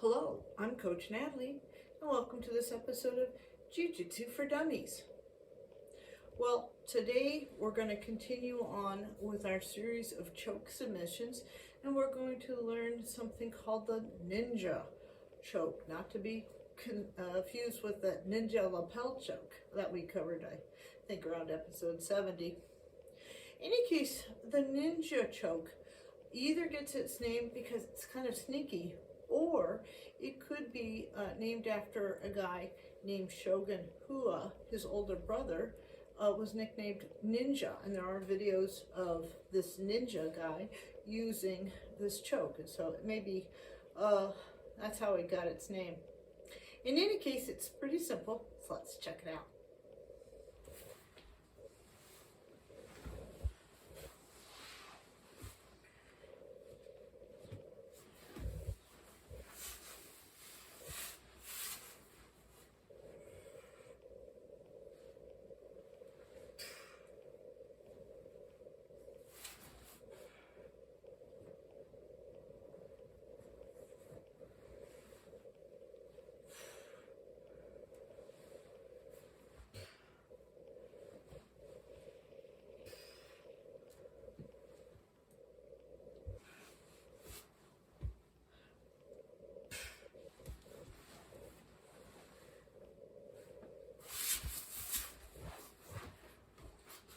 Hello, I'm Coach Natalie, and welcome to this episode of Jiu Jitsu for Dummies. Well, today we're going to continue on with our series of choke submissions, and we're going to learn something called the ninja choke, not to be confused with the ninja lapel choke that we covered, I think, around episode 70. In any case, the ninja choke either gets its name because it's kind of sneaky, or it could be named after a guy named Shogun Hua. His older brother was nicknamed Ninja, and there are videos of this ninja guy using this choke, and so it may be that's how it got its name. In any case, it's pretty simple, so let's check it out.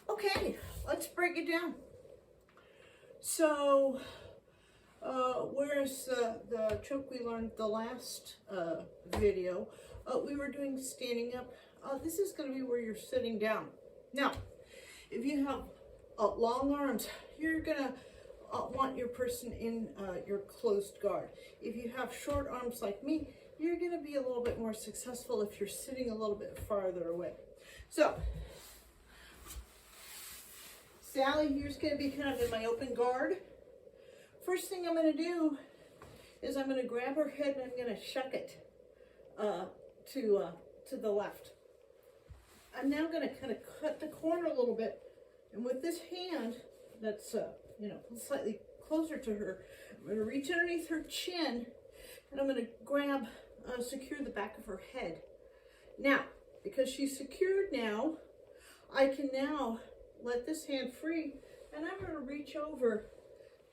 Okay, let's break it down. So, whereas the choke we learned the last video, we were doing standing up. This is going to be where you're sitting down. Now, if you have long arms, you're going to want your person in your closed guard. If you have short arms like me, you're going to be a little bit more successful if you're sitting a little bit farther away. So, Sally here's going to be kind of in my open guard. First thing I'm going to do is I'm going to grab her head and I'm going to shuck it to the left. I'm now going to kind of cut the corner a little bit, and with this hand that's slightly closer to her, I'm going to reach underneath her chin and I'm going to grab, secure the back of her head. Now, because she's secured now, I can now let this hand free, and I'm going to reach over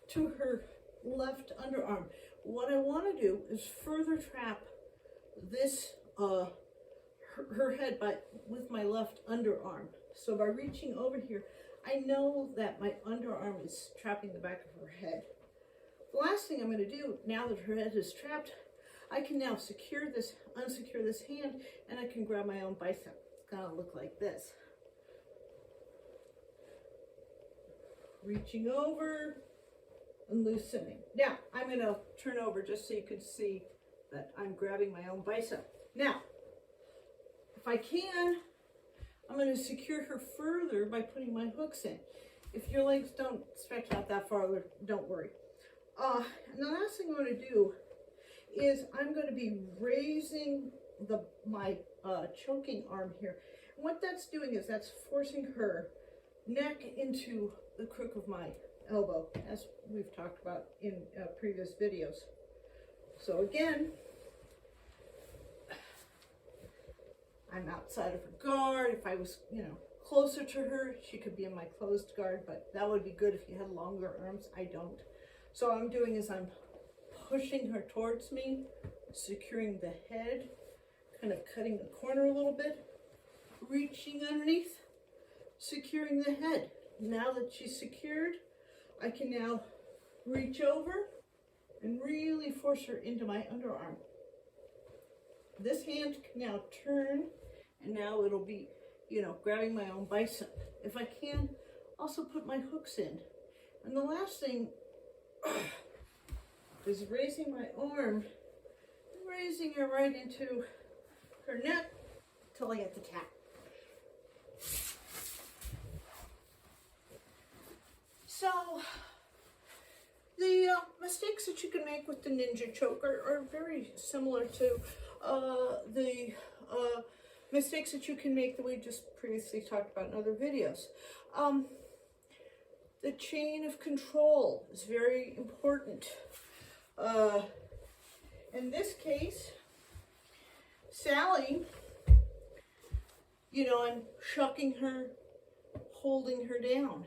to her left underarm. What I want to do is further trap this her head with my left underarm. So by reaching over here, I know that my underarm is trapping the back of her head. The last thing I'm going to do, now that her head is trapped, I can now unsecure this hand, and I can grab my own bicep. It's going to look like this. Reaching over and loosening. Now, I'm going to turn over just so you can see that I'm grabbing my own bicep. Now, if I can, I'm going to secure her further by putting my hooks in. If your legs don't stretch out that far, don't worry. And the last thing I'm going to do is I'm going to be raising my choking arm here. And what that's doing is that's forcing her neck into the crook of my elbow, as we've talked about in previous videos. So again, I'm outside of her guard. If I was, closer to her, she could be in my closed guard, but that would be good if you had longer arms. I don't. So what I'm doing is I'm pushing her towards me, securing the head, kind of cutting the corner a little bit, reaching underneath, securing the head. Now that she's secured, I can now reach over and really force her into my underarm. This hand can now turn, and now it'll be, grabbing my own bicep. If I can, also put my hooks in. And the last thing is raising my arm, raising her right into her neck till I get the tap. So, the mistakes that you can make with the ninja choke are very similar to the mistakes that you can make that we just previously talked about in other videos. The chain of control is very important. In this case, Sally, you know, I'm shucking her, holding her down,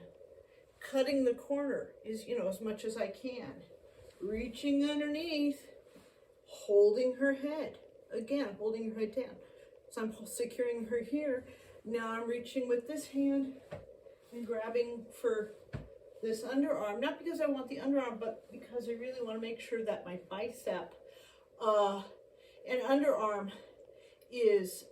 cutting the corner as much as I can, reaching underneath, holding her head, again, holding her head down. So I'm securing her here. Now I'm reaching with this hand and grabbing for this underarm, not because I want the underarm, but because I really want to make sure that my bicep and underarm is,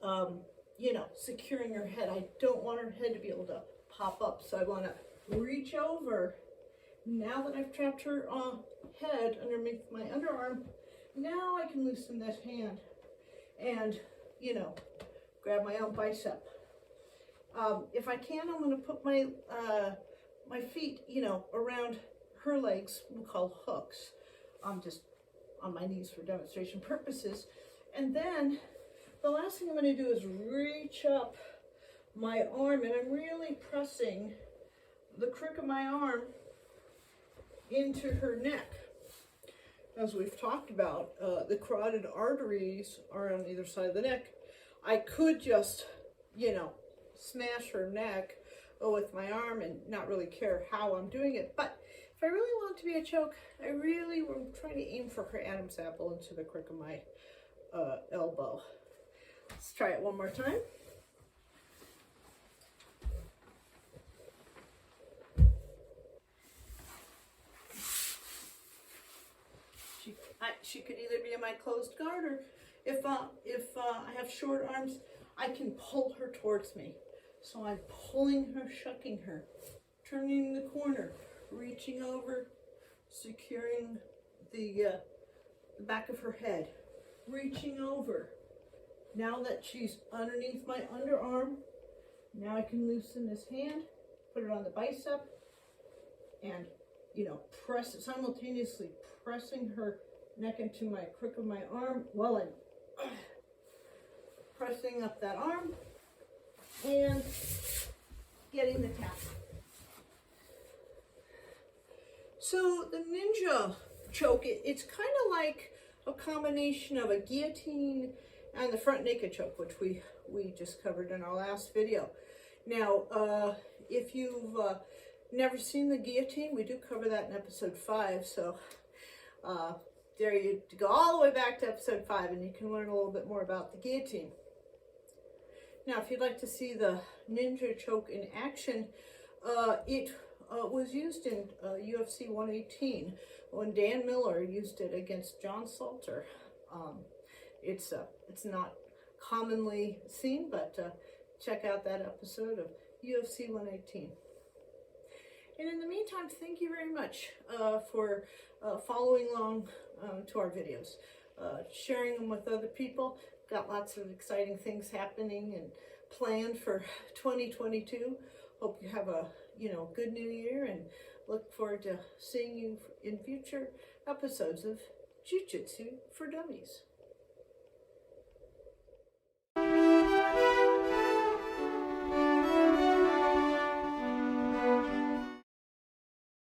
securing her head. I don't want her head to be able to pop up, so I want to reach over. Now that I've trapped her head underneath my underarm, now I can loosen this hand and, grab my own bicep. If I can, I'm going to put my my feet, around her legs, we'll call hooks. I'm just on my knees for demonstration purposes. And then the last thing I'm going to do is reach up my arm, and I'm really pressing the crook of my arm into her neck. As we've talked about, the carotid arteries are on either side of the neck. I could just, smash her neck with my arm and not really care how I'm doing it. But if I really want it to be a choke, I really will try to aim for her Adam's apple into the crook of my elbow. Let's try it one more time. She could either be in my closed guard, or if I have short arms, I can pull her towards me. So I'm pulling her, shucking her, turning the corner, reaching over, securing the back of her head, reaching over. Now that she's underneath my underarm, now I can loosen this hand, put it on the bicep, and press it, simultaneously pressing her neck into my crook of my arm while I'm pressing up that arm and getting the tap. So the ninja choke, it's kind of like a combination of a guillotine and the front naked choke, which we just covered in our last video. Now, if you've never seen the guillotine, we do cover that in episode 5. So there you go all the way back to episode 5, and you can learn a little bit more about the guillotine. Now, if you'd like to see the ninja choke in action, it was used in UFC 118 when Dan Miller used it against John Salter. It's not commonly seen, but check out that episode of UFC 118. And in the meantime, thank you very much for following along to our videos, sharing them with other people. Got lots of exciting things happening and planned for 2022. Hope you have a good new year, and look forward to seeing you in future episodes of Jiu Jitsu for Dummies.